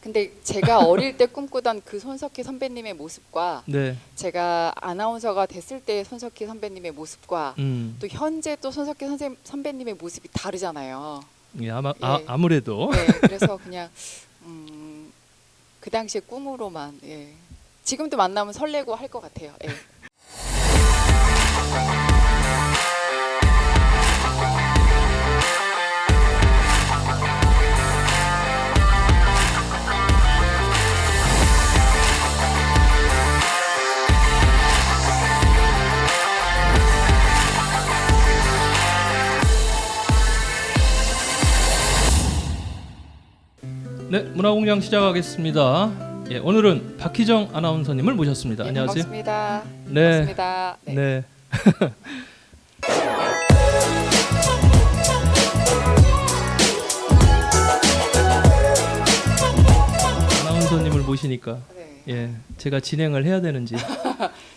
근데 제가 어릴 때 꿈꾸던 그 손석희 선배님의 모습과 네. 제가 아나운서가 됐을 때의 손석희 선배님의 모습과 또 현재 또 손석희 선배님의 모습이 다르잖아요. 예, 예. 아무래도 네, 그래서 그냥 그 당시의 꿈으로만 예. 지금도 만나면 설레고 할 것 같아요. 예. 네, 문화공장 시작하겠습니다. 예, 오늘은 박희정 아나운서님을 모셨습니다. 예, 안녕하세요. 반갑습니다. 네. 반갑습니다. 네. 네. 아나운서님을 모시니까 네. 예, 제가 진행을 해야 되는지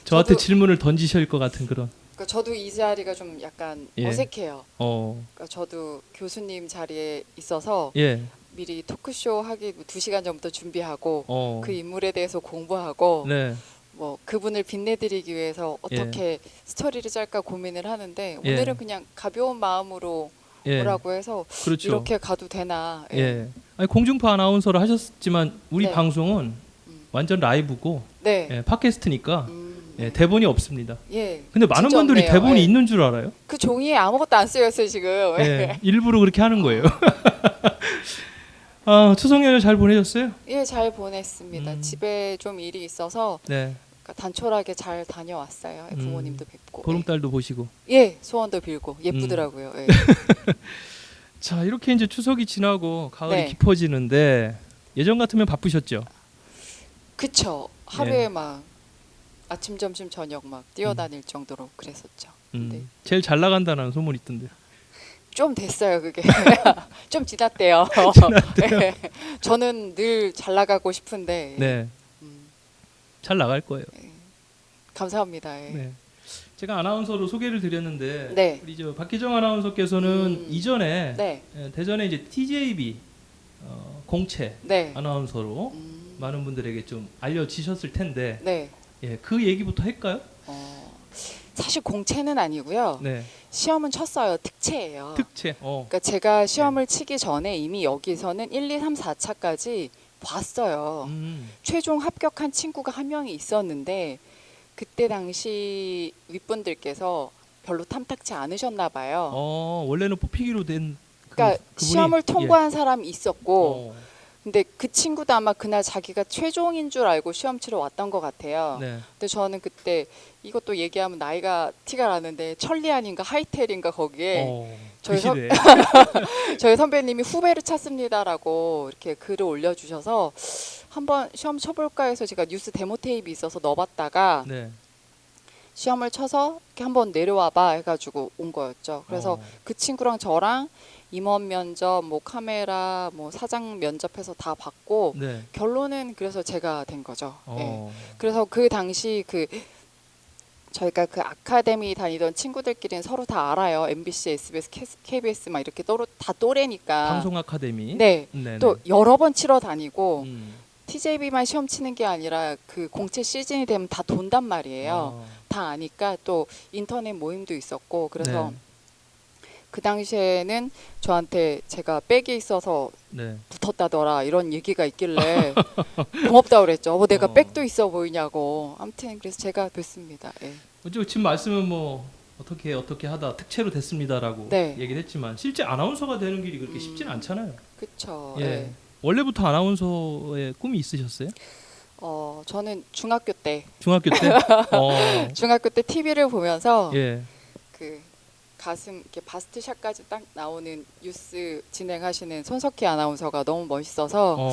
저한테 질문을 던지실 것 같은 그런. 그러니까 저도 이 자리가 좀 약간 예. 어색해요. 어. 그러니까 저도 교수님 자리에 있어서 예. 미리 토크쇼 하기 2시간 전부터 준비하고 어. 그 인물에 대해서 공부하고 네. 뭐 그분을 빛내드리기 위해서 어떻게 스토리를 짤까 고민을 하는데 예. 오늘은 그냥 가벼운 마음으로 예. 오라고 해서 그렇죠. 이렇게 가도 되나. 예. 예. 아니, 공중파 아나운서를 하셨지만 우리 네. 방송은 완전 라이브고 네. 예, 팟캐스트니까 예, 대본이 없습니다. 예. 근데 많은 진짜 분들이 없네요. 대본이 예. 있는 줄 알아요. 그 종이에 아무것도 안 쓰였어요 지금. 예, 일부러 그렇게 하는 거예요. 아, 추석 연휴 잘 보내셨어요? 예, 잘 보냈습니다. 음. 집에 좀 일이 있어서 네. 그러니까 단촐하게 잘 다녀왔어요. 부모님도 뵙고. 보름달도 보시고. 예, 소원도 빌고 예쁘더라고요. 예. 자, 이렇게 이제 추석이 지나고 가을이 네. 깊어지는데 예전 같으면 바쁘셨죠? 그쵸. 하루에 예. 막 아침, 점심, 저녁 막 뛰어다닐 정도로 그랬었죠. 네. 제일 잘 나간다는 소문이 있던데. 좀 됐어요 그게. 좀 지났대요. 네. 저는 늘 잘 나가고 싶은데. 네. 음, 잘 나갈 거예요. 감사합니다. 예. 네. 제가 아나운서로 소개를 드렸는데 네. 우리 저 박희정 아나운서께서는 이전에 네. 대전에 이제 TJB 공채 네. 아나운서로 많은 분들에게 좀 알려지셨을 텐데 네. 예, 그 얘기부터 할까요? 사실 공채는 아니고요. 네. 시험은 쳤어요. 특채예요. 특채. 그러니까 제가 시험을 치기 전에 이미 여기서는 1, 2, 3, 4차까지 봤어요. 최종 합격한 친구가 한 명이 있었는데 그때 당시 윗분들께서 별로 탐탁치 않으셨나 봐요. 원래는 뽑히기로 된 그러니까 그분이? 시험을 통과한 사람이 있었고 어. 근데 그 친구도 아마 그날 자기가 최종인 줄 알고 시험 치러 왔던 것 같아요. 네. 근데 저는 그때 이것도 얘기하면 나이가 티가 나는데 천리안인가 하이텔인가 거기에 그 시대에. 저희 선배님이 후배를 찾습니다라고 이렇게 글을 올려주셔서 한번 시험 쳐볼까 해서 제가 뉴스 데모 테이프 있어서 넣어봤다가 네. 시험을 쳐서 이렇게 한번 내려와봐 해가지고 온 거였죠. 그래서 그 친구랑 저랑 임원 면접, 뭐 카메라, 뭐 사장 면접해서 다 받고 네. 결론은 그래서 제가 된 거죠. 네. 어. 그래서 그 당시 그 저희가 그 아카데미 다니던 친구들끼리는 서로 다 알아요. MBC, SBS, KBS 막 이렇게 다 또래니까. 방송 아카데미. 네. 네네. 또 여러 번 치러 다니고 음. TJB만 시험 치는 게 아니라 그 공채 시즌이 되면 다 돈단 말이에요. 다 아니까 또 인터넷 모임도 있었고 그래서 네. 그 당시에는 저한테 제가 백이 있어서 네. 붙었다더라 이런 얘기가 있길래 고맙다고 그랬죠. 내가 어. 백도 있어 보이냐고. 아무튼 그래서 제가 됐습니다. 예. 지금 말씀은 뭐 어떻게 하다 특채로 됐습니다라고 네. 얘기를 했지만 실제 아나운서가 되는 길이 그렇게 쉽진 않잖아요. 그쵸. 예. 예. 원래부터 아나운서의 꿈이 있으셨어요? 저는 중학교 때 중학교 때? 중학교 때 TV를 보면서 예. 그 가슴 이렇게 바스트샷까지 딱 나오는 뉴스 진행하시는 손석희 아나운서가 너무 멋있어서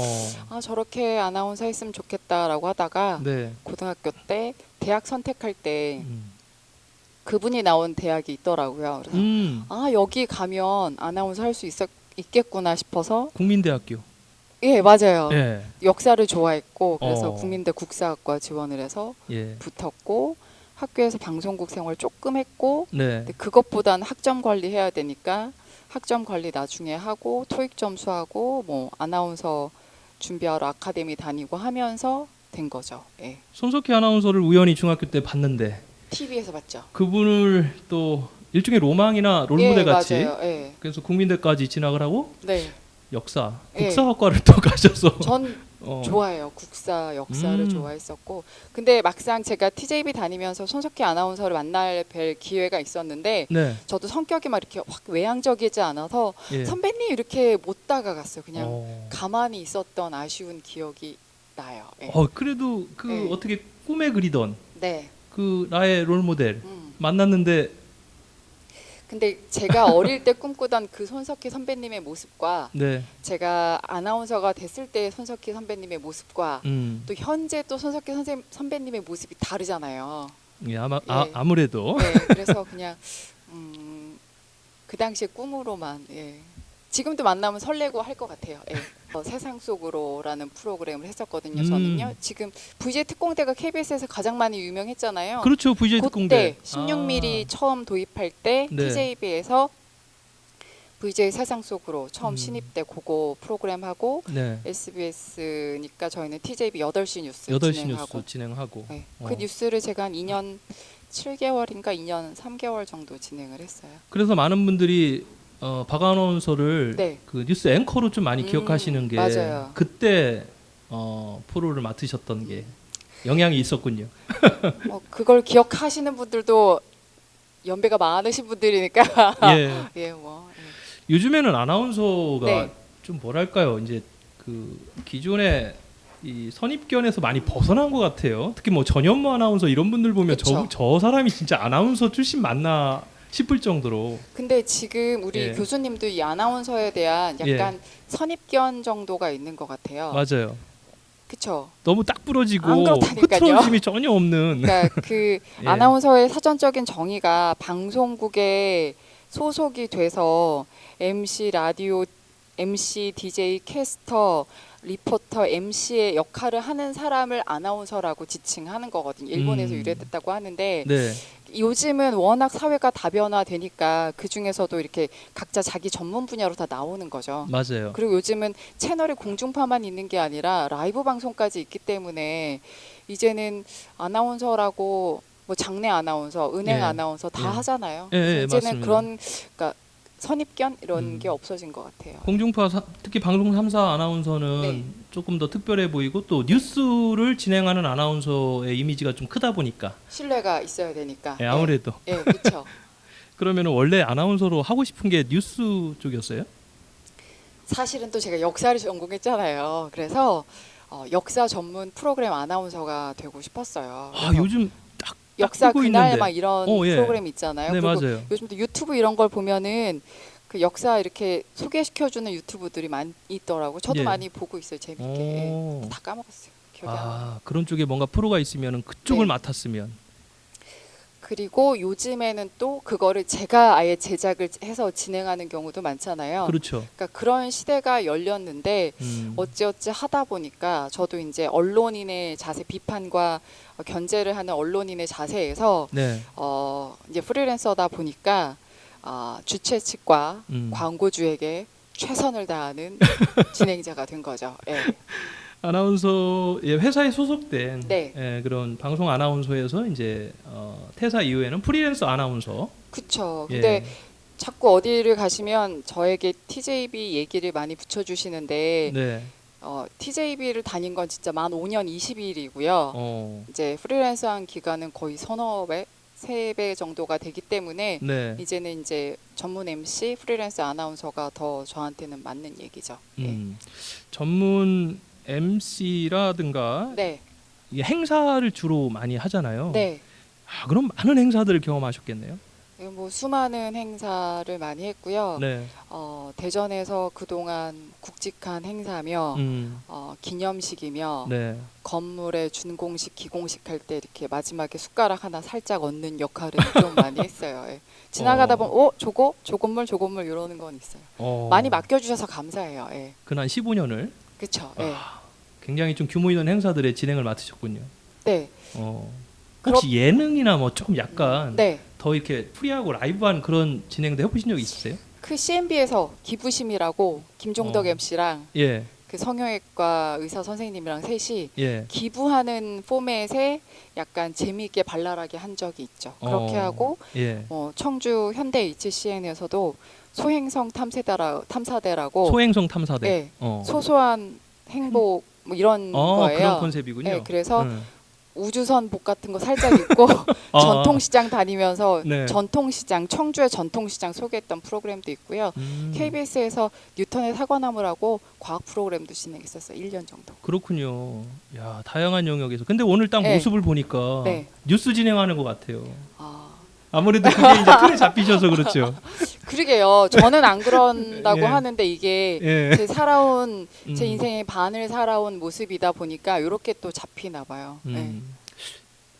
아 저렇게 아나운서 했으면 좋겠다라고 하다가 네. 고등학교 때 대학 선택할 때 그분이 나온 대학이 있더라고요. 그래서 아 여기 가면 아나운서 할 수 있겠구나 싶어서 국민대학교. 예 맞아요. 예. 역사를 좋아했고 그래서 국민대 국사학과 지원을 해서 예. 붙었고 학교에서 방송국 생활 조금 했고 네. 근데 그것보다는 학점 관리해야 되니까 학점 관리 나중에 하고 토익 점수하고 뭐 아나운서 준비하러 아카데미 다니고 하면서 된 거죠. 예. 손석희 아나운서를 우연히 중학교 때 봤는데 TV에서 봤죠. 그분을 또 일종의 로망이나 롤모델 예, 같이 맞아요. 예. 그래서 국민대까지 진학을 하고 네. 역사, 예. 국사학과를 또 가셔서 전 좋아해요. 국사, 역사를 좋아했었고. 근데 막상 제가 TJB 다니면서 손석희 아나운서를 만날 뵐 기회가 있었는데 네. 저도 성격이 막 이렇게 확 외향적이지 않아서 예. 선배님 이렇게 못 다가갔어요. 그냥 어. 가만히 있었던 아쉬운 기억이 나요. 예. 그래도 그 예. 어떻게 꿈에 그리던 네. 그 나의 롤모델 만났는데 근데 제가 어릴 때 꿈꾸던 그 손석희 선배님의 모습과 네. 제가 아나운서가 됐을 때 손석희 선배님의 모습과 음. 또 현재 또 손석희 선배님의 모습이 다르잖아요. 예, 예. 아무래도 네, 그래서 그냥 그 당시에 꿈으로만 지금도 만나면 설레고 할 것 같아요. 예. 세상 속으로라는 프로그램을 했었거든요. 저는요. 지금 VJ 특공대가 KBS에서 가장 많이 유명했잖아요. 그렇죠. VJ 특공대. 그때 16mm 처음 도입할 때 네. TJB에서 VJ 세상 속으로 처음 신입 때 그거 프로그램 하고 네. SBS니까 저희는 TJB 8시 뉴스 8시 진행하고 뉴스 진행하고. 네. 그 뉴스를 제가 한 2년 7개월인가 2년 3개월 정도 진행을 했어요. 그래서 많은 분들이 박 아나운서를 네. 그 뉴스 앵커로 좀 많이 기억하시는 게 맞아요. 그때 프로를 맡으셨던 게 영향이 있었군요. 그걸 기억하시는 분들도 연배가 많으신 분들이니까 예. 예, 뭐. 요즘에는 아나운서가 네. 좀 뭐랄까요, 이제 그 기존의 이 선입견에서 많이 벗어난 것 같아요. 특히 뭐 전현무 아나운서 이런 분들 보면 그쵸. 저 사람이 진짜 아나운서 출신 맞나 싶을 정도로. 근데 지금 우리 예. 교수님도 이 아나운서에 대한 약간 선입견 정도가 있는 것 같아요. 맞아요. 그렇죠. 너무 딱 부러지고 안 그렇다니까요. 흐트러짐이 전혀 없는. 그러니까 그 예. 아나운서의 사전적인 정의가 방송국에 소속이 돼서 MC 라디오, MC, DJ, 캐스터, 리포터, MC의 역할을 하는 사람을 아나운서라고 지칭하는 거거든요. 일본에서 유래됐다고 하는데 네. 요즘은 워낙 사회가 다변화되니까 그 중에서도 이렇게 각자 자기 전문 분야로 다 나오는 거죠. 맞아요. 그리고 요즘은 채널에 공중파만 있는 게 아니라 라이브 방송까지 있기 때문에 이제는 아나운서라고 뭐 장내 아나운서, 은행 예. 아나운서 다 예. 하잖아요. 예, 예, 이제는 맞습니다. 그런 그러니까 선입견 이런 게 없어진 것 같아요. 공중파 특히 방송 3사 아나운서는 네. 조금 더 특별해 보이고 또 뉴스를 진행하는 아나운서의 이미지가 좀 크다 보니까 신뢰가 있어야 되니까. 예, 아무래도. 예, 그렇죠. 그러면 원래 아나운서로 하고 싶은 게 뉴스 쪽이었어요? 사실은 또 제가 역사를 전공했잖아요. 그래서 역사 전문 프로그램 아나운서가 되고 싶었어요. 아 요즘 딱 역사 뜨고 그날 있는데. 막 이런 예. 프로그램 있잖아요. 네, 그리고 맞아요. 요즘도 유튜브 이런 걸 보면은 그 역사 이렇게 소개시켜주는 유튜브들이 많이 있더라고요. 저도 예. 많이 보고 있어요. 재밌게. 예. 오. 다 까먹었어요. 기억이 안 나요. 아 그런 쪽에 뭔가 프로가 있으면 그쪽을 네. 맡았으면. 그리고 요즘에는 또 그거를 제가 아예 제작을 해서 진행하는 경우도 많잖아요. 그렇죠. 그러니까 그런 시대가 열렸는데 어찌어찌 하다 보니까 저도 이제 언론인의 자세 비판과 견제를 하는 언론인의 자세에서 네. 이제 프리랜서다 보니까 주최 측과 광고주에게 최선을 다하는 진행자가 된 거죠. 예. 아나운서 회사에 소속된 네. 예, 그런 방송 아나운서에서 이제 퇴사 이후에는 프리랜서 아나운서. 그쵸. 예. 근데 자꾸 어디를 가시면 저에게 TJB 얘기를 많이 붙여주시는데 네. TJB를 다닌 건 진짜 만 5년 20일이고요. 이제 프리랜서한 기간은 거의 서너 배, 3배 정도가 되기 때문에 네. 이제는 이제 전문 MC, 프리랜서 아나운서가 더 저한테는 맞는 얘기죠. 예. 전문 MC라든가 네. 이게 행사를 주로 많이 하잖아요. 네. 아, 그럼 많은 행사들을 경험하셨겠네요. 뭐 수많은 행사를 많이 했고요. 네. 대전에서 그동안 굵직한 행사며 기념식이며 네. 건물에 준공식, 기공식 할 때 이렇게 마지막에 숟가락 하나 살짝 얹는 역할을 좀 많이 했어요. 예. 지나가다 보면 저 건물 이러는 건 있어요. 많이 맡겨주셔서 감사해요. 예. 그난 15년을. 그렇죠. 예. 굉장히 좀 규모 있는 행사들의 진행을 맡으셨군요. 네. 혹시 예능이나 뭐 좀 약간 네. 더 이렇게 프리하고 라이브한 그런 진행도 해보신 적 있으세요? 그 CNB에서 기부심이라고 김종덕 MC랑 예. 그 성형외과 의사 선생님이랑 셋이 예. 기부하는 포맷에 약간 재미있게 발랄하게 한 적이 있죠. 그렇게 하고 예. 청주 현대 HCN에서도 소행성 탐사대라고 소행성 탐사대. 네, 소소한 행복 뭐 이런 거예요. 그런 컨셉이군요. 네, 그래서 우주선복 같은 거 살짝 입고 전통시장 다니면서 네. 전통시장 청주의 전통시장 소개했던 프로그램도 있고요. KBS에서 뉴턴의 사과나무라고 과학 프로그램도 진행했었어요. 1년 정도. 그렇군요. 야, 다양한 영역에서. 근데 오늘 딱 네. 모습을 보니까 네. 뉴스 진행하는 것 같아요. 아, 아무래도 그게 이제 틀에 잡히셔서 그렇죠. 그러게요. 저는 안 그런다고 예. 하는데 이게 예. 제 제 인생의 반을 살아온 모습이다 보니까 이렇게 또 잡히나 봐요. 네.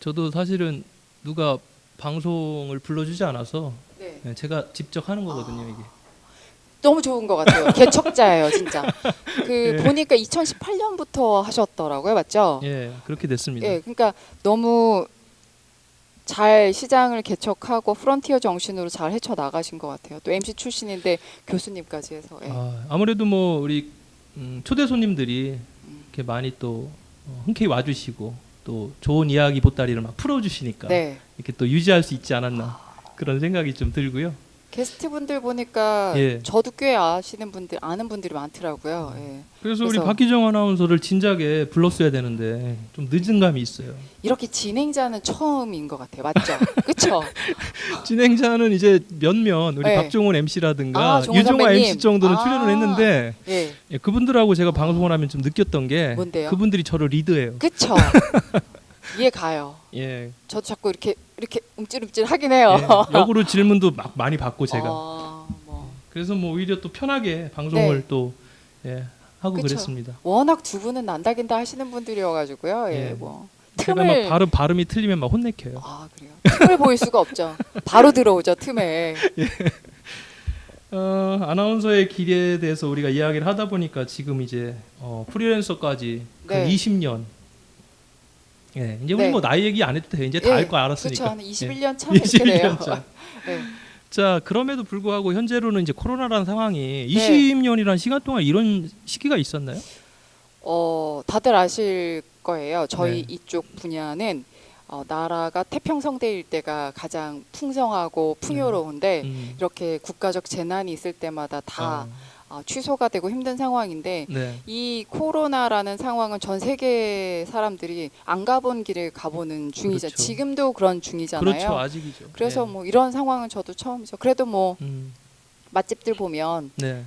저도 사실은 누가 방송을 불러주지 않아서 네. 제가 직접 하는 거거든요, 이게. 너무 좋은 것 같아요. 개척자예요, 진짜. 예. 보니까 2018년부터 하셨더라고요, 맞죠? 예, 그렇게 됐습니다. 예, 그러니까 너무 잘 시장을 개척하고 프론티어 정신으로 잘 헤쳐 나가신 것 같아요. 또 MC 출신인데 교수님까지 해서. 예. 아무래도 뭐 우리 초대 손님들이 이렇게 많이 또 흔쾌히 와주시고 또 좋은 이야기 보따리를 막 풀어주시니까 네. 이렇게 또 유지할 수 있지 않았나 그런 생각이 좀 들고요. 게스트분들 보니까 예. 저도 꽤 아는 분들이 많더라고요. 예. 그래서 우리 박희정 아나운서를 진작에 불렀어야 되는데 좀 늦은 감이 있어요. 이렇게 진행자는 처음인 것 같아요. 맞죠? 그렇죠? 진행자는 이제 몇몇 우리 네. 박종원 MC라든가 종원 유정화 선배님. MC 정도는 출연을 했는데 예. 예, 그분들하고 제가 방송을 하면 좀 느꼈던 게 뭔데요? 그분들이 저를 리드해요. 그렇죠. 이해 가요. 예. 저도 자꾸 이렇게 움찔움찔 하긴 해요. 예, 역으로 질문도 막 많이 받고 제가. 뭐. 그래서 뭐 오히려 또 편하게 방송을 네. 또 하고 그쵸. 그랬습니다. 워낙 두 분은 난다긴다 하시는 분들이어가지고요. 예, 예. 뭐 제가 막 발음이 틀리면 막 혼내켜요. 아 그래요. 틈을 보일 수가 없죠. 바로 들어오죠 틈에. 아나운서의 길에 대해서 우리가 이야기를 하다 보니까 지금 이제 프리랜서까지 네. 20년. 예, 이제 우리 네. 뭐 나이 얘기 안 해도 돼. 이제 다 알 거 알았으니까. 그렇죠. 한 21년 차 21년 차. 네. 자, 그럼에도 불구하고 현재로는 이제 코로나라는 상황이 네. 20년이라는 시간 동안 이런 시기가 있었나요? 다들 아실 거예요. 저희 네. 이쪽 분야는 나라가 태평성대 일대가 가장 풍성하고 풍요로운데 이렇게 국가적 재난이 있을 때마다 다 취소가 되고 힘든 상황인데 네. 이 코로나라는 상황은 전 세계 사람들이 안 가본 길을 가보는 중이죠. 그렇죠. 지금도 그런 중이잖아요. 그렇죠, 아직이죠. 그래서 네. 뭐 이런 상황은 저도 처음이죠. 그래도 뭐 맛집들 보면 네.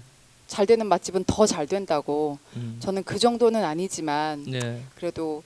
잘 되는 맛집은 더 잘 된다고. 저는 그 정도는 아니지만 네. 그래도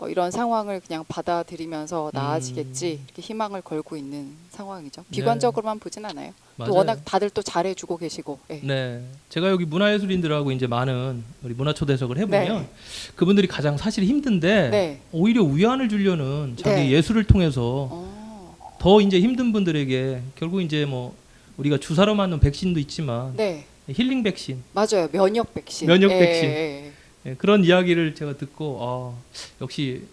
이런 상황을 그냥 받아들이면서 나아지겠지 이렇게 희망을 걸고 있는 상황이죠. 비관적으로만 보진 않아요. 맞아요. 또 워낙 다들 또 잘해주고 계시고. 예. 네, 제가 여기 문화예술인들하고 이제 많은 우리 문화초대석을 해보면 네. 그분들이 가장 사실 힘든데 네. 오히려 위안을 주려는 자기 네. 예술을 통해서 어, 더 이제 힘든 분들에게 결국 이제 뭐 우리가 주사로 맞는 백신도 있지만 네. 힐링 백신, 맞아요. 면역 백신. 면역 예, 백신. 예, 예, 그런 이야기를 제가 듣고 역시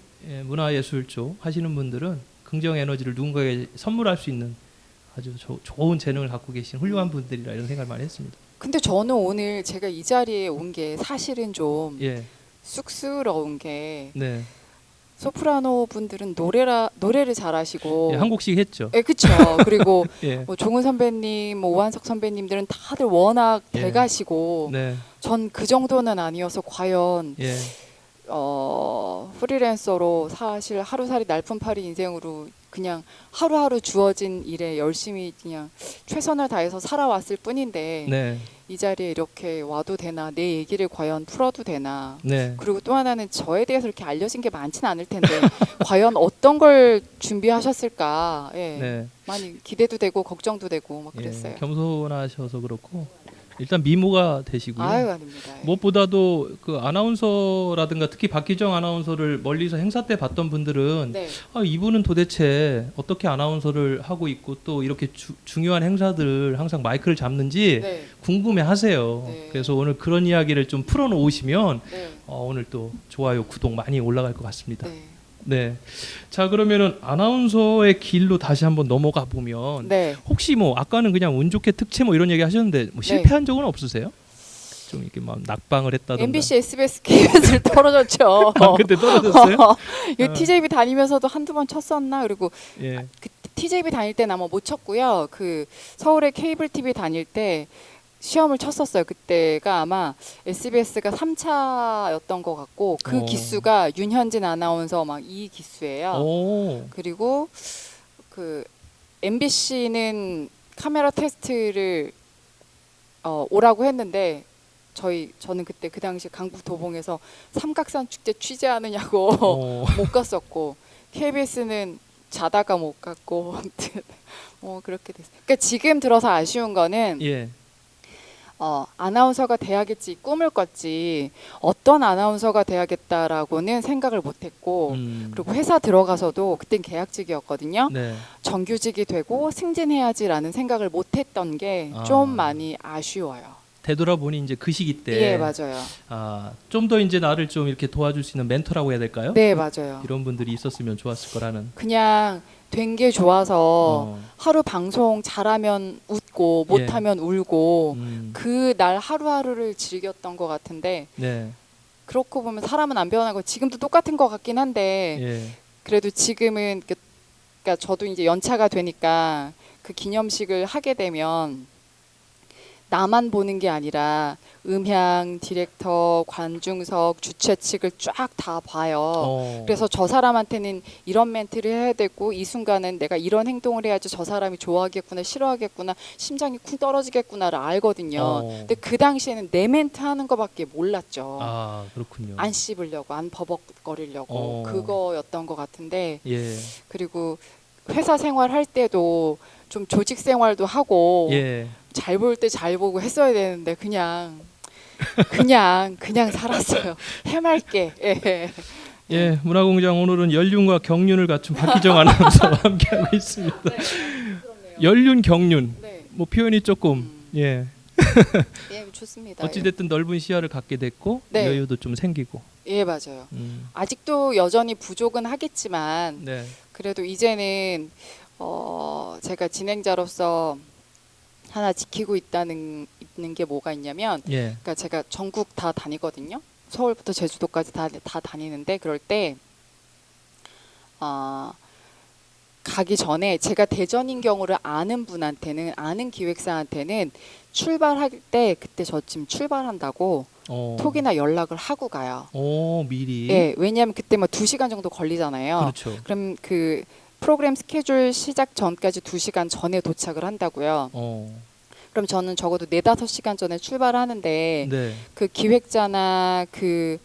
문화예술 쪽 하시는 분들은 긍정 에너지를 누군가에게 선물할 수 있는 아주 좋은 재능을 갖고 계신 훌륭한 분들이라 이런 생각을 많이 했습니다. 근데 저는 오늘 제가 이 자리에 온 게 사실은 좀 예, 쑥스러운 게 네, 소프라노 분들은 노래를 잘하시고 예, 한 곡씩 했죠. 예, 그렇죠. 그리고 예, 뭐 종은 선배님, 뭐 오한석 선배님들은 다들 워낙 예. 대가시고 네, 전 그 정도는 아니어서 과연 예, 프리랜서로 사실 하루살이 날품팔이 인생으로 그냥 하루하루 주어진 일에 열심히 그냥 최선을 다해서 살아왔을 뿐인데 네, 이 자리에 이렇게 와도 되나, 내 얘기를 과연 풀어도 되나. 네. 그리고 또 하나는 저에 대해서 이렇게 알려진 게 많지는 않을 텐데 과연 어떤 걸 준비하셨을까. 예. 네. 많이 기대도 되고 걱정도 되고 막 예, 그랬어요. 겸손하셔서 그렇고 일단 미모가 되시고요. 아유, 아닙니다. 예. 무엇보다도 그 아나운서라든가 특히 박희정 아나운서를 멀리서 행사 때 봤던 분들은 네. 이분은 도대체 어떻게 아나운서를 하고 있고 또 이렇게 중요한 행사들을 항상 마이크를 잡는지 네. 궁금해하세요. 네. 그래서 오늘 그런 이야기를 좀 풀어놓으시면 네. 오늘 또 좋아요, 구독 많이 올라갈 것 같습니다. 네. 네. 자, 그러면은 아나운서의 길로 다시 한번 넘어가 보면 네. 혹시 뭐 아까는 그냥 운 좋게 특채 뭐 이런 얘기 하셨는데 뭐 실패한 적은 없으세요? 좀 이렇게 막 낙방을 했다던가. MBC, SBS, KBS를 떨어졌죠. 아, 그때 떨어졌어요? 이 TJB 다니면서도 한두 번 쳤었나? 그리고 예. 그 TJB 다닐 때는 아마 못 쳤고요. 그 서울의 케이블 TV 다닐 때 시험을 쳤었어요. 그때가 아마 SBS가 3차였던 것 같고 그 기수가 윤현진 아나운서 막 이 기수예요. 오. 그리고 그 MBC는 카메라 테스트를 오라고 했는데 저는 그때 그 당시 강북 도봉에서 삼각산 축제 취재하느냐고 못 갔었고 KBS는 자다가 못 갔고 아무튼 뭐 그렇게 됐어요. 그러니까 지금 들어서 아쉬운 거는 예. 아나운서가 돼야겠지 꿈을 꿨지 어떤 아나운서가 돼야겠다라고는 생각을 못했고 그리고 회사 들어가서도 그땐 계약직이었거든요. 네. 정규직이 되고 승진해야지라는 생각을 못했던 게 좀 많이 아쉬워요. 되돌아보니 이제 그 시기 때 예, 맞아요. 좀 더 이제 나를 좀 이렇게 도와줄 수 있는 멘토라고 해야 될까요? 네, 맞아요. 이런 분들이 있었으면 좋았을 거라는. 그냥 된 게 좋아서 하루 방송 잘하면 웃고 못하면 울고 그 날 하루하루를 즐겼던 것 같은데 네. 그렇고 보면 사람은 안 변하고 지금도 똑같은 것 같긴 한데 예. 그래도 지금은 그러니까 저도 이제 연차가 되니까 그 기념식을 하게 되면 나만 보는 게 아니라 음향, 디렉터, 관중석, 주최 측을 쫙 다 봐요. 그래서 저 사람한테는 이런 멘트를 해야 되고 이 순간은 내가 이런 행동을 해야지 저 사람이 좋아하겠구나, 싫어하겠구나, 심장이 쿵 떨어지겠구나를 알거든요. 근데 그 당시에는 내 멘트 하는 거밖에 몰랐죠. 아, 그렇군요. 안 씹으려고, 안 버벅거리려고 그거였던 것 같은데 예. 그리고 회사 생활할 때도 좀 조직 생활도 하고 예. 잘 볼 때 잘 보고 했어야 되는데 그냥 살았어요. 해맑게. 예. 예, 문화공장 오늘은 연륜과 경륜을 갖춘 박희정 아나운서와 함께하고 있습니다. 네, 연륜, 경륜. 네. 뭐 표현이 조금 예. 예, 좋습니다. 어찌됐든 넓은 시야를 갖게 됐고 네. 여유도 좀 생기고. 예, 맞아요. 아직도 여전히 부족은 하겠지만 네. 그래도 이제는 제가 진행자로서 하나 지키고 있는 게 뭐가 있냐면 예. 그러니까 제가 전국 다 다니거든요. 서울부터 제주도까지 다 다니는데 그럴 때 가기 전에 제가 대전인 경우를 아는 분한테는 아는 기획사한테는 출발할 때 그때 저 지금 출발한다고 톡이나 연락을 하고 가요. 미리. 예, 왜냐하면 그때 뭐 2시간 정도 걸리잖아요. 그렇죠. 그럼 그 프로그램 스케줄 시작 전까지 2시간 전에 도착을 한다고요. 그럼 저는 적어도 4-5시간 전에 출발하는데 네. 그 기획자나 그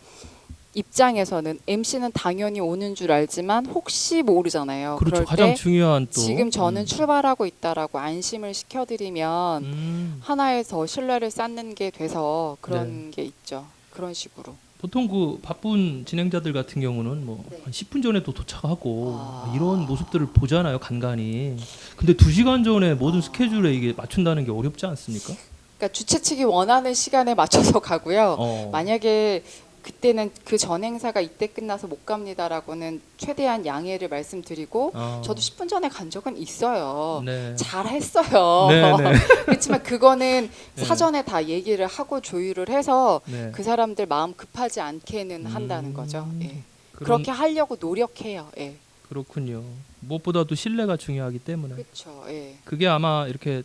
입장에서는 MC는 당연히 오는 줄 알지만 혹시 모르잖아요. 그렇죠. 그럴 가장 때 중요한 또 지금 저는 출발하고 있다라고 안심을 시켜드리면 하나의 더 신뢰를 쌓는 게 돼서 그런 게 있죠. 그런 식으로. 보통 그 바쁜 진행자들 같은 경우는 뭐 한 10분 전에도 도착하고 이런 모습들을 보잖아요, 간간히. 근데 2시간 전에 모든 스케줄에 이게 맞춘다는 게 어렵지 않습니까? 그러니까 주최 측이 원하는 시간에 맞춰서 가고요. 만약에 그때는 그 전 행사가 이때 끝나서 못 갑니다라고는 최대한 양해를 말씀드리고 저도 10분 전에 간 적은 있어요. 네. 잘했어요. 네. 그렇지만 그거는 네. 사전에 다 얘기를 하고 조율을 해서 네. 그 사람들 마음 급하지 않게는 한다는 거죠. 예. 그런- 그렇게 하려고 노력해요. 예. 그렇군요. 무엇보다도 신뢰가 중요하기 때문에 그렇죠. 예. 그게 아마 이렇게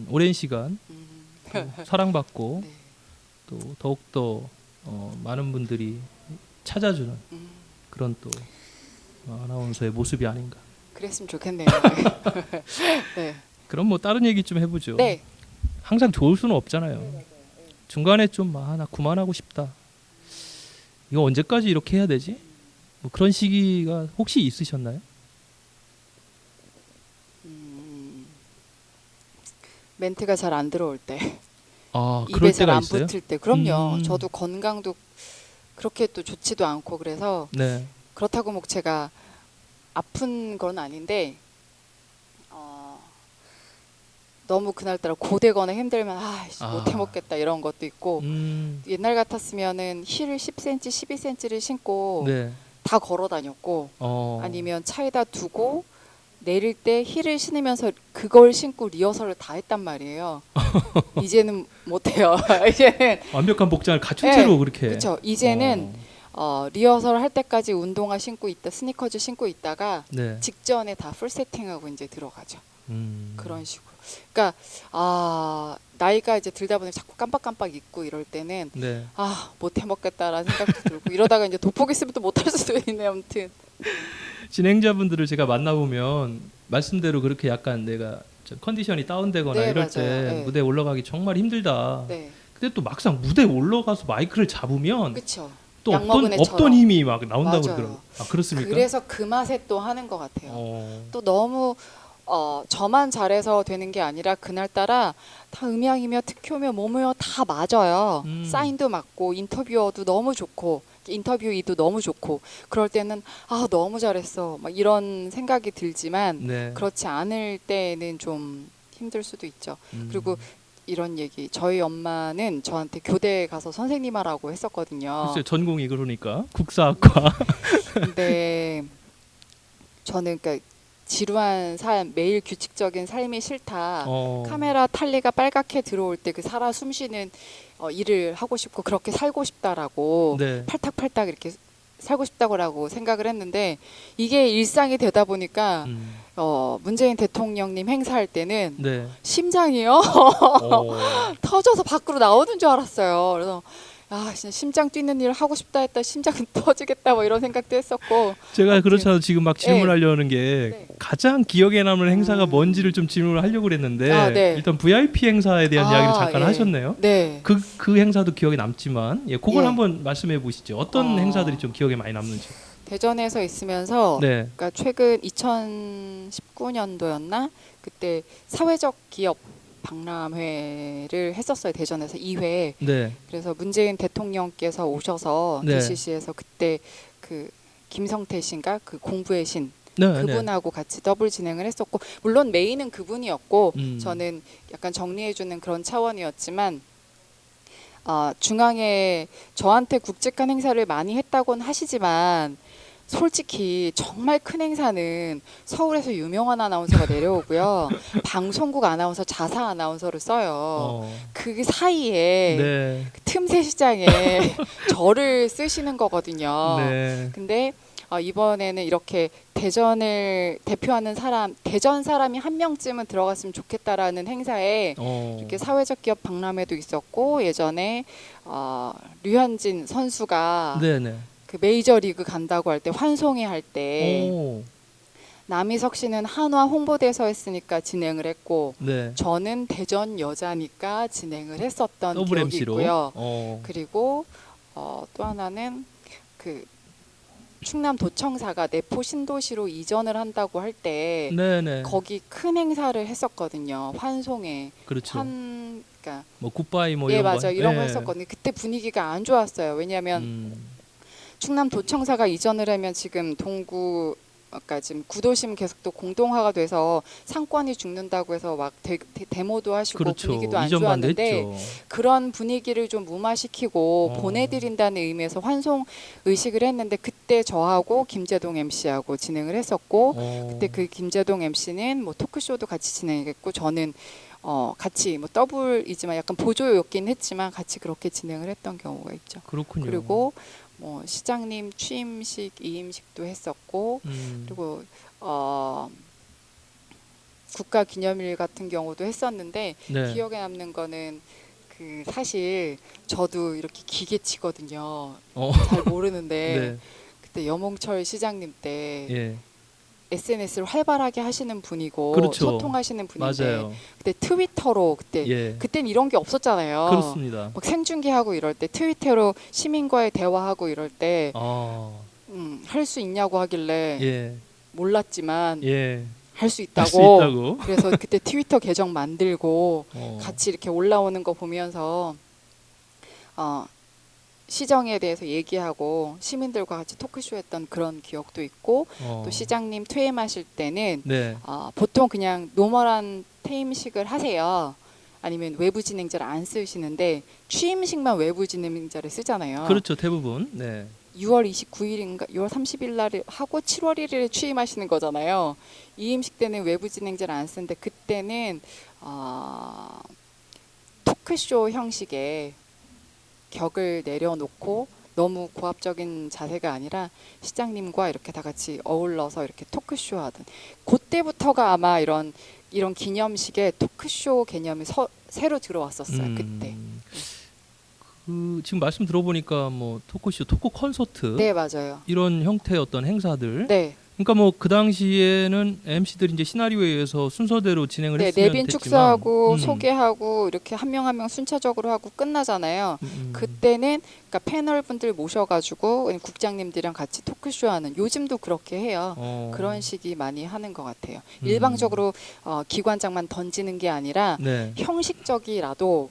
오랜 시간 또 사랑받고 네. 또 더욱더 많은 분들이 찾아주는 그런 또 아나운서의 모습이 아닌가. 그랬으면 좋겠네요. 네. 그럼 뭐 다른 얘기 좀 해보죠. 네. 항상 좋을 수는 없잖아요. 중간에 좀 나 그만하고 싶다. 이거 언제까지 이렇게 해야 되지? 뭐 그런 시기가 혹시 있으셨나요? 멘트가 잘 안 들어올 때. 그럴 입에 잘 때가 안 있어요? 붙을 때. 그럼요. 저도 건강도 그렇게 또 좋지도 않고 그래서 네. 그렇다고 뭐 제가 아픈 건 아닌데 너무 그날따라 고되거나 힘들면 못 해먹겠다 이런 것도 있고 옛날 같았으면은 힐을 10cm, 12cm를 신고 네. 다 걸어 다녔고 아니면 차에다 두고 내릴 때 힐을 신으면서 그걸 신고 리허설을 다 했단 말이에요. 이제는 못해요. 이제는 완벽한 복장을 갖춘 네, 채로 그렇게. 그렇죠. 이제는 리허설 할 때까지 운동화 신고 있다, 스니커즈 신고 있다가 네. 직전에 다 풀 세팅하고 이제 들어가죠. 그런 식으로. 그러니까 나이가 이제 들다 보니 자꾸 깜빡깜빡 잊고 이럴 때는 네. 못 해먹겠다라는 생각도 들고 이러다가 이제 돋보기 있으면 또 못할 수도 있네. 아무튼 진행자분들을 제가 만나보면 말씀대로 그렇게 약간 내가 좀 컨디션이 다운되거나 네, 이럴 맞아요. 때 네. 무대에 올라가기 정말 힘들다. 네, 근데 또 막상 무대에 올라가서 마이크를 잡으면 그렇죠. 또 양먹은 애처럼. 없던 힘이 막 나온다고 맞아요. 그러더라고요. 그렇습니까? 그래서 그 맛에 또 하는 것 같아요. 또 너무 저만 잘해서 되는 게 아니라 그날따라 다 음향이며 특효며 뭐며 다 맞아요. 사인도 맞고 인터뷰어도 너무 좋고 인터뷰이도 너무 좋고 그럴 때는 너무 잘했어 막 이런 생각이 들지만 네. 그렇지 않을 때는 좀 힘들 수도 있죠. 그리고 이런 얘기 저희 엄마는 저한테 교대 가서 선생님 하라고 했었거든요. 글쎄 전공이 그러니까 국사학과. 근데 저는 그러니까 지루한 삶, 매일 규칙적인 삶이 싫다. 카메라 탈리가 빨갛게 들어올 때 그 살아 숨쉬는 일을 하고 싶고 그렇게 살고 싶다라고 네. 팔딱팔딱 이렇게 살고 싶다고 생각을 했는데 이게 일상이 되다 보니까 문재인 대통령님 행사할 때는 네. 심장이요 터져서 밖으로 나오는 줄 알았어요. 그래서 진짜 심장 뛰는 일을 하고 싶다 했다 심장은 터지겠다 뭐 이런 생각도 했었고 제가 그렇잖아요. 지금 막 질문하려는 게 네. 가장 기억에 남는 행사가 뭔지를 좀 질문을 하려고 그랬는데 네. 일단 VIP 행사에 대한 이야기를 잠깐 하셨네요. 네. 그 행사도 기억에 남지만 그걸 예. 한번 말씀해 보시죠. 어떤 행사들이 좀 기억에 많이 남는지. 대전에서 있으면서 네. 그러니까 최근 2019년도였나 그때 사회적 기업 박람회를 했었어요. 대전에서 2회. 네. 그래서 문재인 대통령께서 오셔서 네. DCC에서 그때 그 김성태 씨인가 그 공부의 신 네. 그분하고 같이 더블 진행을 했었고 물론 메인은 그분이었고 저는 약간 정리해주는 그런 차원이었지만 중앙에 저한테 굵직한 행사를 많이 했다고는 하시지만 솔직히 정말 큰 행사는 서울에서 유명한 아나운서가 내려오고요. 방송국 아나운서 자사 아나운서를 써요. 그 사이에 네. 틈새 시장에 저를 쓰시는 거거든요. 네. 근데 이번에는 이렇게 대전을 대표하는 사람, 대전 사람이 한 명쯤은 들어갔으면 좋겠다라는 행사에 이렇게 사회적 기업 박람회도 있었고 예전에 류현진 선수가 네네. 그 메이저리그 간다고 할 때 환송회 할 때 남희석 씨는 한화 홍보대사 했으니까 진행을 했고 네. 저는 대전 여자니까 진행을 했었던 더블 기억이 MC로. 있고요. 그리고 또 하나는 그 충남 도청사가 내포 신도시로 이전을 한다고 할 때 네네. 거기 큰 행사를 했었거든요. 환송회. 그렇죠. 그러니까 뭐 굿바이 뭐 예, 이런 맞아. 거. 이런 거 네. 했었거든요. 그때 분위기가 안 좋았어요. 왜냐하면 충남 도청사가 이전을 하면 지금 동구 아까 지금 구도심 계속 또 공동화가 돼서 상권이 죽는다고 해서 막 데모도 하시고 그렇죠. 분위기도 안 이전만 좋았는데 됐죠. 그런 분위기를 좀 무마시키고 보내드린다는 의미에서 환송 의식을 했는데 그때 저하고 김재동 MC하고 진행을 했었고 그때 그 김재동 MC는 뭐 토크쇼도 같이 진행했고 저는 같이 뭐 더블이지만 약간 보조였긴 했지만 같이 그렇게 진행을 했던 경우가 있죠. 그렇군요. 그리고 뭐 시장님 취임식, 이임식도 했었고 그리고 국가기념일 같은 경우도 했었는데 네. 기억에 남는 거는 그 사실 저도 이렇게 기계치거든요. 잘 모르는데 네. 그때 여몽철 시장님 때 예. SNS를 활발하게 하시는 분이고 그렇죠. 소통하시는 분인데 맞아요. 그때 트위터로 그땐 이런 게 없었잖아요. 그렇습니다. 막 생중계하고 이럴 때 트위터로 시민과의 대화하고 이럴 때 할 수 있냐고 하길래 예. 몰랐지만 예. 할 수 할 수 있다고. 있다고. 그래서 그때 트위터 계정 만들고 같이 이렇게 올라오는 거 보면서 시정에 대해서 얘기하고 시민들과 같이 토크쇼 했던 그런 기억도 있고 또 시장님 퇴임하실 때는 네. 보통 그냥 노멀한 퇴임식을 하세요. 아니면 외부 진행자를 안 쓰시는데 취임식만 외부 진행자를 쓰잖아요. 그렇죠. 대부분. 네. 6월 29일인가 6월 30일 날 하고 7월 1일에 취임하시는 거잖아요. 이임식 때는 외부 진행자를 안 쓰는데 그때는 토크쇼 형식의 격을 내려놓고 너무 고압적인 자세가 아니라 시장님과 이렇게 다 같이 어울러서 이렇게 토크쇼 하던 그때부터가 아마 이런 기념식에 토크쇼 개념이 새로 들어왔었어요. 그때. 그 지금 말씀 들어보니까 뭐 토크쇼, 토크 콘서트 네, 맞아요. 이런 형태의 어떤 행사들. 네. 그러니까 뭐 그 당시에는 MC들이 이제 시나리오에 의해서 순서대로 진행을 네, 했으면 내빈 됐지만, 축소하고 소개하고 이렇게 한 명 한 명 순차적으로 하고 끝나잖아요. 그때는 그러니까 패널 분들 모셔가지고 국장님들이랑 같이 토크쇼 하는 요즘도 그렇게 해요. 그런 식이 많이 하는 것 같아요. 일방적으로 기관장만 던지는 게 아니라 네. 형식적이라도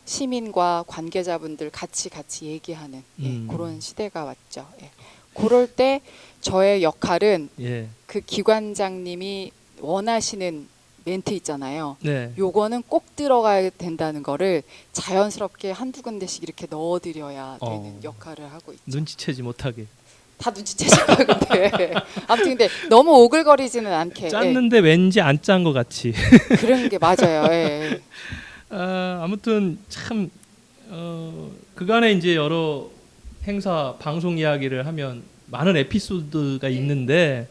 시민과 관계자분들 같이 얘기하는 그런 시대가 왔죠. 예. 그럴 때 저의 역할은 예. 그 기관장님이 원하시는 멘트 있잖아요. 네. 요거는 꼭 들어가야 된다는 거를 자연스럽게 한두 군데씩 이렇게 넣어드려야 되는 역할을 하고 있죠. 눈치채지 못하게. 다 눈치채실 거예요, 근데. 아무튼 근데 너무 오글거리지는 않게. 짰는데 왠지 안 짠 것 같이. 그런 게 맞아요. 예. 아무튼 참 그간에 이제 여러 행사 방송 이야기를 하면 많은 에피소드가 있는데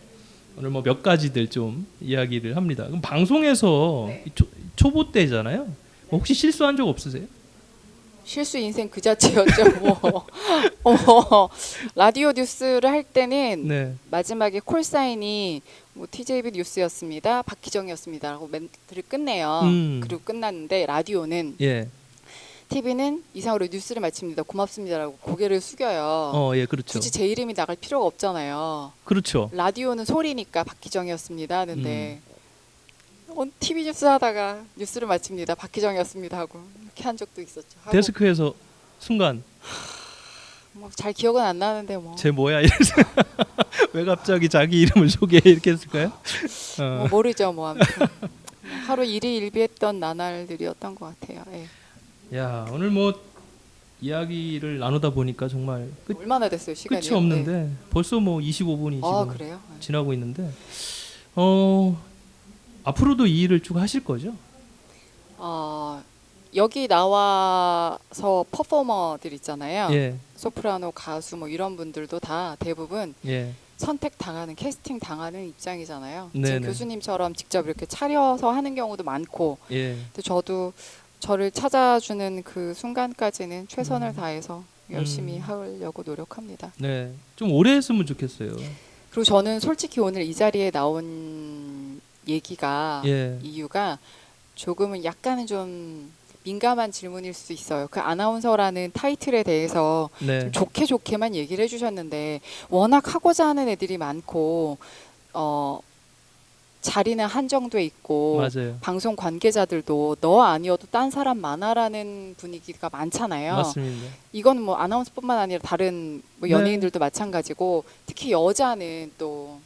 오늘 뭐 몇 가지들 좀 이야기를 합니다. 그럼 방송에서 초보 때잖아요. 뭐 혹시 실수한 적 없으세요? 실수 인생 그 자체였죠. 뭐. 라디오 뉴스를 할 때는 네. 마지막에 콜사인이 뭐 TJB 뉴스였습니다. 박희정이었습니다라고 멘트를 끝내요. 그리고 끝났는데 라디오는 예. TV는 이상으로 뉴스를 마칩니다. 고맙습니다라고 고개를 숙여요. 예, 그렇죠. 굳이 제 이름이 나갈 필요가 없잖아요. 그렇죠. 라디오는 소리니까 박희정이었습니다 하는데 TV 뉴스 하다가 뉴스를 마칩니다. 박희정이었습니다 하고 이렇게 한 적도 있었죠. 데스크에서 순간 뭐 잘 기억은 안 나는데 뭐. 쟤 뭐야 이래서 왜 갑자기 자기 이름을 소개해 이렇게 했을까요? 뭐 모르죠 뭐 아무튼 하루 일희일비했던 나날들이었던 것 같아요. 예. 야 오늘 뭐 이야기를 나누다 보니까 정말 얼마나 됐어요 시간이? 끝이 없는데 벌써 뭐 25분이 지금 그래요? 지나고 있는데 앞으로도 이 일을 쭉 하실 거죠? 여기 나와서 퍼포머들 있잖아요. 예. 소프라노 가수 뭐 이런 분들도 다 대부분 예. 선택 당하는 캐스팅 당하는 입장이잖아요. 네네. 지금 교수님처럼 직접 이렇게 차려서 하는 경우도 많고. 예. 근데 저도 저를 찾아주는 그 순간까지는 최선을 다해서 열심히 하려고 노력합니다. 네. 좀 오래 했으면 좋겠어요. 그리고 저는 솔직히 오늘 이 자리에 나온 얘기가 이유가 조금은 약간은 좀 민감한 질문일 수 있어요. 그 아나운서라는 타이틀에 대해서 좀 좋게만 얘기를 해주셨는데 워낙 하고자 하는 애들이 많고 자리는 한정돼 있고 맞아요. 방송 관계자들도 너 아니어도 딴 사람 많아라는 분위기가 많잖아요. 맞습니다. 이건 뭐 아나운서뿐만 아니라 다른 뭐 연예인들도 마찬가지고 특히 여자는 또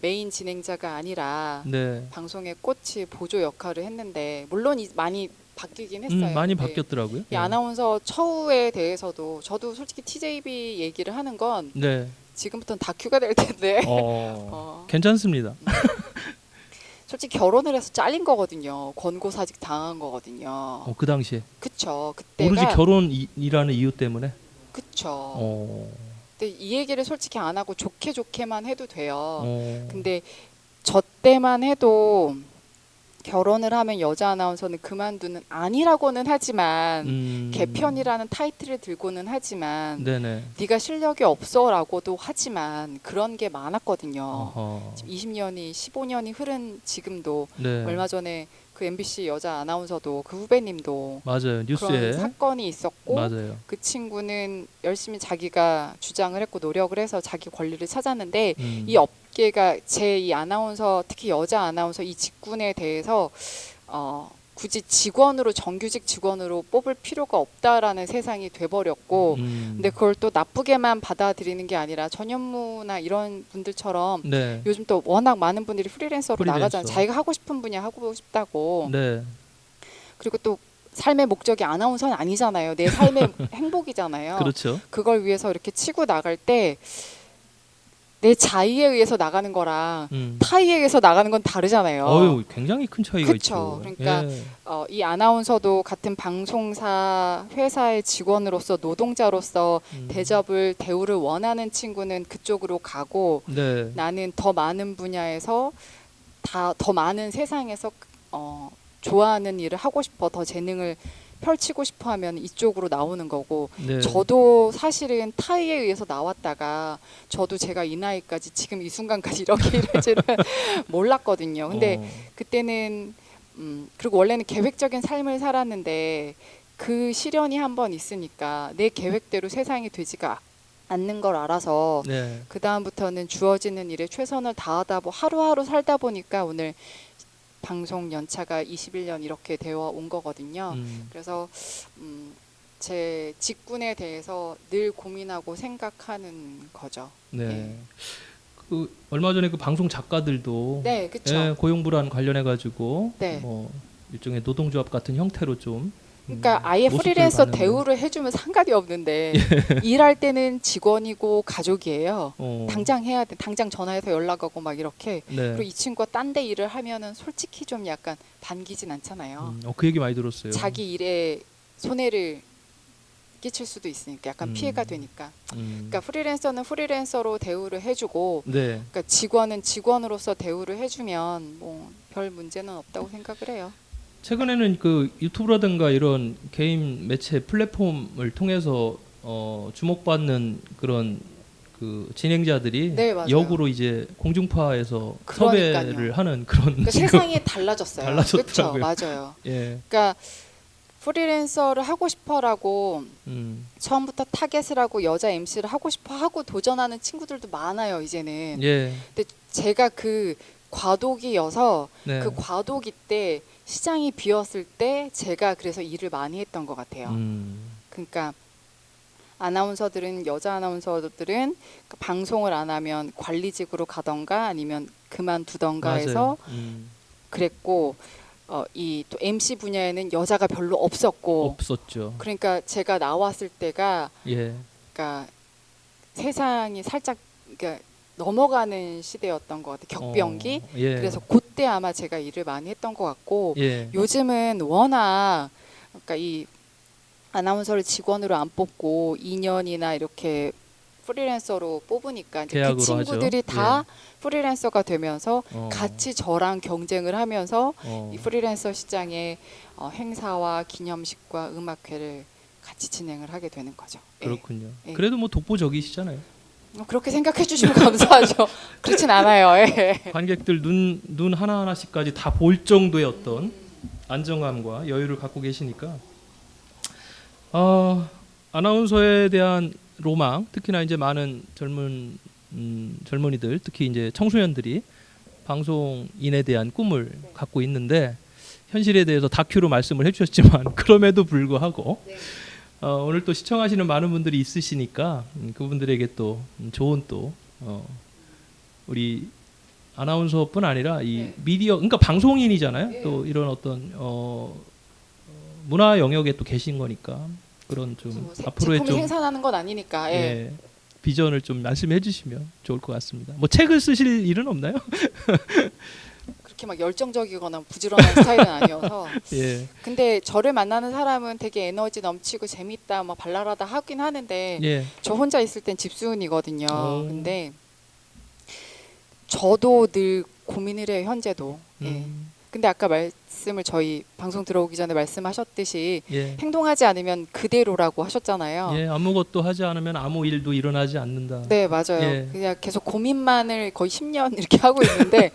메인 진행자가 아니라 방송의 꽃이 보조 역할을 했는데 물론 많이 바뀌긴 했어요. 많이 바뀌었더라고요. 이 아나운서 처우에 대해서도 저도 솔직히 TJB 얘기를 하는 건 지금부터는 다큐가 될 텐데 괜찮습니다. 솔직히 결혼을 해서 잘린 거거든요. 권고사직 당한 거거든요. 그 당시에. 그쵸. 그때가 오로지 결혼이라는 이유 때문에. 그쵸. 근데 이 얘기를 솔직히 안 하고 좋게만 해도 돼요. 근데 저 때만 해도 결혼을 하면 여자 아나운서는 그만두는 아니라고는 하지만 개편이라는 타이틀을 들고는 하지만 네가 실력이 없어라고도 하지만 그런 게 많았거든요. 지금 20년이 15년이 흐른 지금도 얼마 전에 그 MBC 여자 아나운서도 그 후배님도 맞아요. 뉴스에 그런 사건이 있었고 맞아요. 그 친구는 열심히 자기가 주장을 했고 노력을 해서 자기 권리를 찾았는데 이 업계가 제 이 아나운서 특히 여자 아나운서 이 직군에 대해서 굳이 직원으로 정규직 직원으로 뽑을 필요가 없다라는 세상이 돼버렸고 근데 그걸 또 나쁘게만 받아들이는 게 아니라 전현무나 이런 분들처럼 요즘 또 워낙 많은 분들이 프리랜서로 나가잖아요. 자기가 하고 싶은 분야 하고 싶다고. 그리고 또 삶의 목적이 아나운서는 아니잖아요. 내 삶의 행복이잖아요. 그렇죠. 그걸 위해서 이렇게 치고 나갈 때 내 자의에 의해서 나가는 거랑 타의에 의해서 나가는 건 다르잖아요. 어유, 굉장히 큰 차이가 그쵸. 있죠. 그러니까 예. 이 아나운서도 같은 방송사 회사의 직원으로서 노동자로서 대우를 원하는 친구는 그쪽으로 가고 네. 나는 더 많은 분야에서 더 많은 세상에서 좋아하는 일을 하고 싶어 더 재능을 펼치고 싶어 하면 이쪽으로 나오는 거고 네. 저도 사실은 타의에 의해서 나왔다가 저도 제가 이 나이까지 지금 이 순간까지 이렇게 일할 줄은 몰랐거든요. 근데 그때는 그리고 원래는 계획적인 삶을 살았는데 그 시련이 한번 있으니까 내 계획대로 세상이 되지가 않는 걸 알아서 네. 그 다음부터는 주어지는 일에 최선을 다하다 하루하루 살다 보니까 오늘 방송 연차가 21년 이렇게 되어 온 거거든요. 그래서 제 직군에 대해서 늘 고민하고 생각하는 거죠. 네. 네. 그 얼마 전에 그 방송 작가들도 네, 그렇죠. 예, 고용 불안 관련해 가지고 네. 뭐 일종의 노동조합 같은 형태로 좀 그러니까 아예 모습들을 프리랜서 봤는데. 대우를 해주면 상관이 없는데 일할 때는 직원이고 가족이에요. 당장 해야 돼. 당장 전화해서 연락하고 막 이렇게. 네. 그리고 이 친구가 딴 데 일을 하면은 솔직히 좀 약간 반기진 않잖아요. 그 얘기 많이 들었어요. 자기 일에 손해를 끼칠 수도 있으니까 약간 피해가 되니까. 그러니까 프리랜서는 프리랜서로 대우를 해주고 네. 그러니까 직원은 직원으로서 대우를 해주면 뭐 별 문제는 없다고 생각을 해요. 최근에는 그 유튜브라든가 이런 개인 매체 플랫폼을 통해서 주목받는 그런 그 진행자들이 네, 맞아요. 역으로 이제 공중파에서 그러니까요. 섭외를 하는 그런 그러니까 지금 세상이 달라졌어요. 달라졌더라고요. 그렇죠, 맞아요. 예. 그러니까 프리랜서를 하고 싶어라고 처음부터 타겟을 하고 여자 MC를 하고 싶어 하고 도전하는 친구들도 많아요. 이제는. 예. 근데 제가 그 과도기여서 네. 그 과도기 때 시장이 비었을 때 제가 그래서 일을 많이 했던 것 같아요. 그러니까 여자 아나운서들은 방송을 안 하면 관리직으로 가던가 아니면 그만두던가 맞아요. 해서 그랬고 이 또 MC 분야에는 여자가 별로 없었고 없었죠. 그러니까 제가 나왔을 때가 예. 그러니까 세상이 살짝 그러니까 넘어가는 시대였던 것 같아요. 격변기. 예. 그래서 그때 아마 제가 일을 많이 했던 것 같고 예. 요즘은 워낙 그러니까 이 아나운서를 직원으로 안 뽑고 2년이나 이렇게 프리랜서로 뽑으니까 이제 그 계약으로 친구들이 하죠. 다 프리랜서가 되면서 어. 같이 저랑 경쟁을 하면서 어. 이 프리랜서 시장에 행사와 기념식과 음악회를 같이 진행을 하게 되는 거죠. 예. 그렇군요. 예. 그래도 뭐 독보적이시잖아요. 그렇게 생각해 주시면 감사하죠. 그렇진 않아요. 예. 관객들 눈 하나하나씩까지 다 볼 정도의 어떤 안정감과 여유를 갖고 계시니까 아나운서에 대한 로망, 특히나 이제 많은 젊은이들, 특히 이제 청소년들이 방송인에 대한 꿈을 갖고 있는데 현실에 대해서 다큐로 말씀을 해주셨지만 그럼에도 불구하고 오늘 또 시청하시는 많은 분들이 있으시니까 그분들에게 또 좋은 또 우리 아나운서뿐 아니라 이 미디어, 그러니까 방송인이잖아요. 또 이런 어떤 문화 영역에 또 계신 거니까 그런 좀 앞으로의 제품을 좀 생산하는 건 아니니까. 예. 예, 비전을 좀 말씀해 주시면 좋을 것 같습니다. 뭐 책을 쓰실 일은 없나요? 그렇게 막 열정적이거나 부지런한 스타일은 아니어서. 예. 근데 저를 만나는 사람은 되게 에너지 넘치고 재밌다, 뭐 발랄하다 하긴 하는데 예. 저 혼자 있을 땐 집순이거든요. 오. 근데 저도 늘 고민을 해요. 현재도. 예. 근데 아까 말씀을 저희 방송 들어오기 전에 말씀하셨듯이 예. 행동하지 않으면 그대로라고 하셨잖아요. 예, 아무것도 하지 않으면 아무 일도 일어나지 않는다. 네, 맞아요. 예. 그냥 계속 고민만을 거의 10년 이렇게 하고 있는데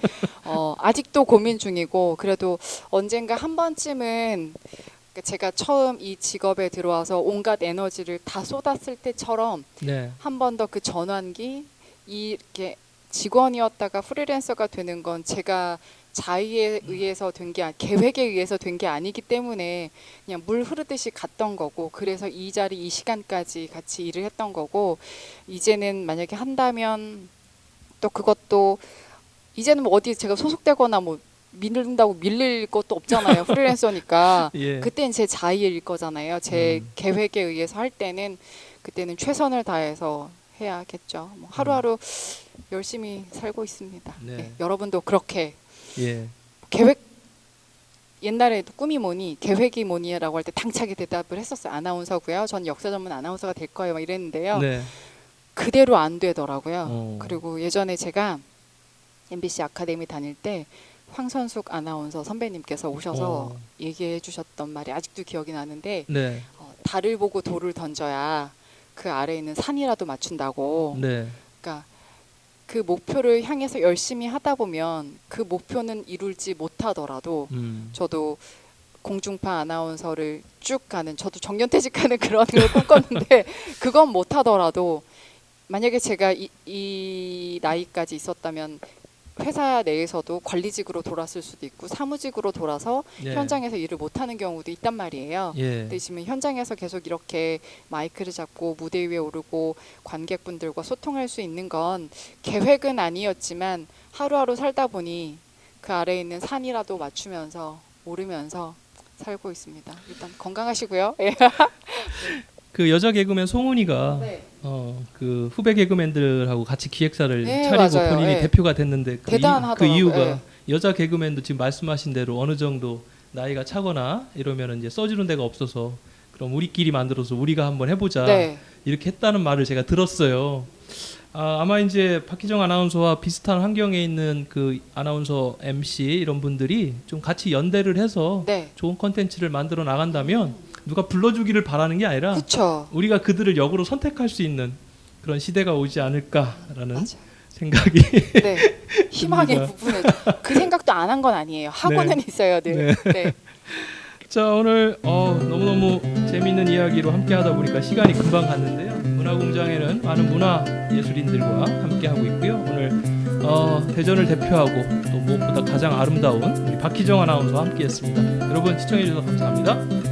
아직도 고민 중이고 그래도 언젠가 한 번쯤은 제가 처음 이 직업에 들어와서 온갖 에너지를 다 쏟았을 때처럼 네. 한 번 더 그 전환기 이렇게 직원이었다가 프리랜서가 되는 건 제가 자의에 의해서 된 게 계획에 의해서 된 게 아니기 때문에 그냥 물 흐르듯이 갔던 거고 그래서 이 자리 이 시간까지 같이 일을 했던 거고 이제는 만약에 한다면 또 그것도 이제는 뭐 어디 제가 소속되거나 뭐 밀린다고 밀릴 것도 없잖아요. 프리랜서니까. 예. 그때는 제 자의일 거잖아요. 제 계획에 의해서 할 때는 그때는 최선을 다해서 해야겠죠. 뭐 하루하루 열심히 살고 있습니다. 네. 네, 여러분도 그렇게 예. 계획 옛날에도 꿈이 뭐니 계획이 뭐니라고 할 때 당차게 대답을 했었어요. 아나운서고요. 전 역사 전문 아나운서가 될 거예요. 막 이랬는데요. 네. 그대로 안 되더라고요. 그리고 예전에 제가 MBC 아카데미 다닐 때 황선숙 아나운서 선배님께서 오셔서 얘기해 주셨던 말이 아직도 기억이 나는데 네. 달을 보고 돌을 던져야 그 아래에 있는 산이라도 맞춘다고. 네. 그러니까 그 목표를 향해서 열심히 하다 보면 그 목표는 이룰지 못하더라도 저도 공중파 아나운서를 쭉 가는 저도 정년퇴직하는 그런 걸 꿈꿨는데 그건 못하더라도 만약에 제가 이 나이까지 있었다면 회사 내에서도 관리직으로 돌았을 수도 있고 사무직으로 돌아서 예. 현장에서 일을 못하는 경우도 있단 말이에요. 예. 근데 지금 현장에서 계속 이렇게 마이크를 잡고 무대 위에 오르고 관객분들과 소통할 수 있는 건 계획은 아니었지만 하루하루 살다 보니 그 아래에 있는 산이라도 맞추면서 오르면서 살고 있습니다. 일단 건강하시고요. 예. 그 여자 개그맨 송은이가 네. 그 후배 개그맨들하고 같이 기획사를 네, 차리고 맞아요. 본인이 네. 대표가 됐는데 그 대단하더라고요. 이유가 네. 여자 개그맨도 지금 말씀하신 대로 어느 정도 나이가 차거나 이러면 이제 써주는 데가 없어서 그럼 우리끼리 만들어서 우리가 한번 해보자 네. 이렇게 했다는 말을 제가 들었어요. 아마 이제 박희정 아나운서와 비슷한 환경에 있는 그 아나운서 MC 이런 분들이 좀 같이 연대를 해서 네. 좋은 컨텐츠를 만들어 나간다면 누가 불러주기를 바라는 게 아니라 그렇죠. 우리가 그들을 역으로 선택할 수 있는 그런 시대가 오지 않을까라는 맞아요. 생각이 네. 희망의 부분에 그 생각도 안 한 건 아니에요. 하고는 네. 있어요, 늘. 네. 자 오늘 너무너무 재미있는 이야기로 함께 하다 보니까 시간이 금방 갔는데요. 문화공장에는 많은 문화 예술인들과 함께 하고 있고요. 오늘 대전을 대표하고 또 무엇보다 가장 아름다운 우리 박희정 아나운서와 함께했습니다. 여러분 시청해 주셔서 감사합니다.